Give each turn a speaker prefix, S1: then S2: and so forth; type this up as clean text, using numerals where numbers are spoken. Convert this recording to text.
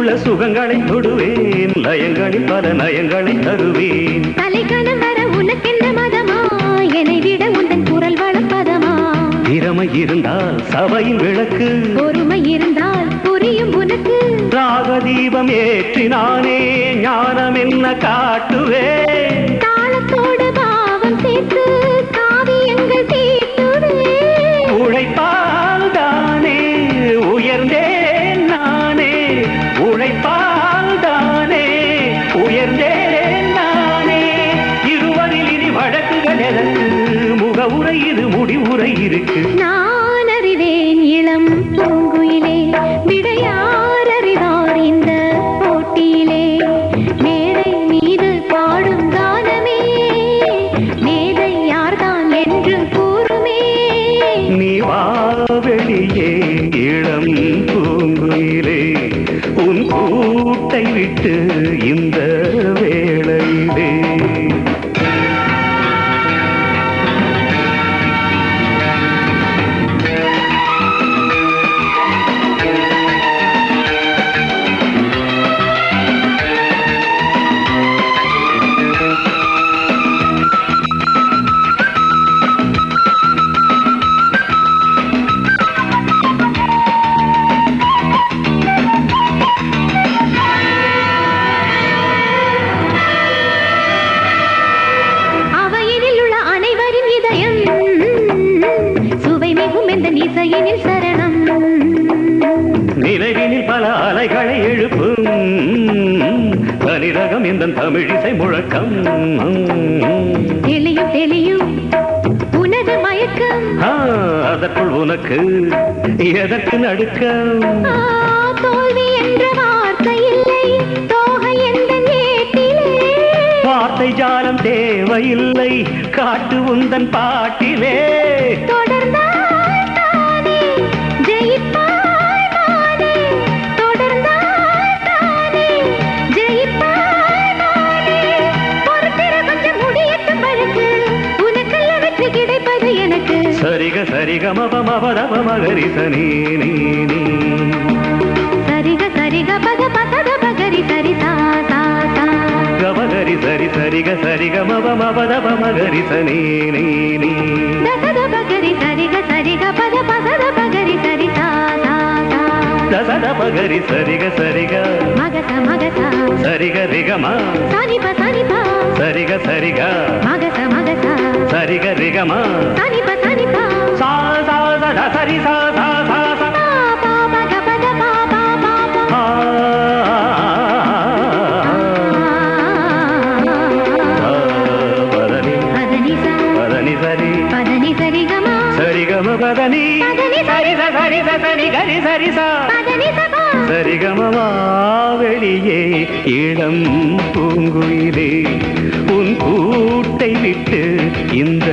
S1: உள்ள சுகங்களை தொடுவேன், லயங்களில் பல நயங்களை தருவேன்.
S2: தலைக்கணம் வர உனக்கென்ன மதமா, என்னை விட உந்தன் குரல் வளப்பதமா?
S1: திறமை இருந்தால் சபையின் விளக்கு,
S2: பொறுமை இருந்தால் புரியும் உனக்கு.
S1: ராக தீபம் ஏற்றினானே ஞானம் என்ன காட்டுவேன்.
S2: தாளத்தோடு பாவம் சேர்த்து காவியங்கள் தீட்டுவேன்.
S1: உழைப்பால் தானே உயர்ந்தேன் நானே, உழைப்பால் தானே உயர்ந்தேன் நானே. இருவரில் இனி வழக்குகள் எதற்கு, முகவுரை இது முடிவுரை இருக்கு.
S2: நான் அறிவேன் இளம் பூங்குயிலே, விடையார் அறிவார் இந்த போட்டியிலே. மேடை மீது பாடும் கானமே, மேதை யார்தான் என்று கூறுமே.
S1: நீ வா வெளியே இளம் பூங்குயிலே, உன் கூட்டை விட்டு இந்த வேளையிலே.
S2: இசையினில் சரணம்,
S1: நிலவினில் பல அலைகளை எழுப்பும் தனிரகம் இந்த தமிழிசை முழக்கம்.
S2: தெளியும் தெளியும் உனது மயக்கம்,
S1: அதற்குள் உனக்கு எதற்கு நடுக்கம்.
S2: தோல்வி என்ற வார்த்தை இல்லை, தோகை என்ற ஏட்டிலே.
S1: வார்த்தை ஜாலம் தேவையில்லை, காட்டு உந்தன் பாட்டிலே.
S2: தொடர்ந்தால்
S1: சரிக சரிக மப மபதப மகரி சனி நீ நீ.
S2: சரிக சரிக பத பதத பகரி சரி சா சா சா.
S1: கபகரி சரி சரிக சரிக மப மபதப மகரி சனி நீ நீ.
S2: தசத பகரி சரிக சரிக பத பதத பகரி சரி சா சா சா.
S1: தசத பகரி சரிக சரிக
S2: மகச மகச
S1: சரிக ரிகம
S2: சனிப சனிப
S1: சரிக சரிக
S2: மகச மகச
S1: சரிக ரிகம
S2: சனிப சனிப
S1: சா சா சா சரி சா சா சா சா.
S2: பா பா க பத பா பா பா பா.
S1: பதனி
S2: பதனி சா
S1: பதனி சரி
S2: பதனி சரி கமா
S1: சரிகம பதனி சரி சரி சரி கரி சரி சா
S2: பதனி சபா.
S1: சரிகமவா வெளியே இளம் பூங்குயிலே, உன் கூட்டை விட்டு இந்த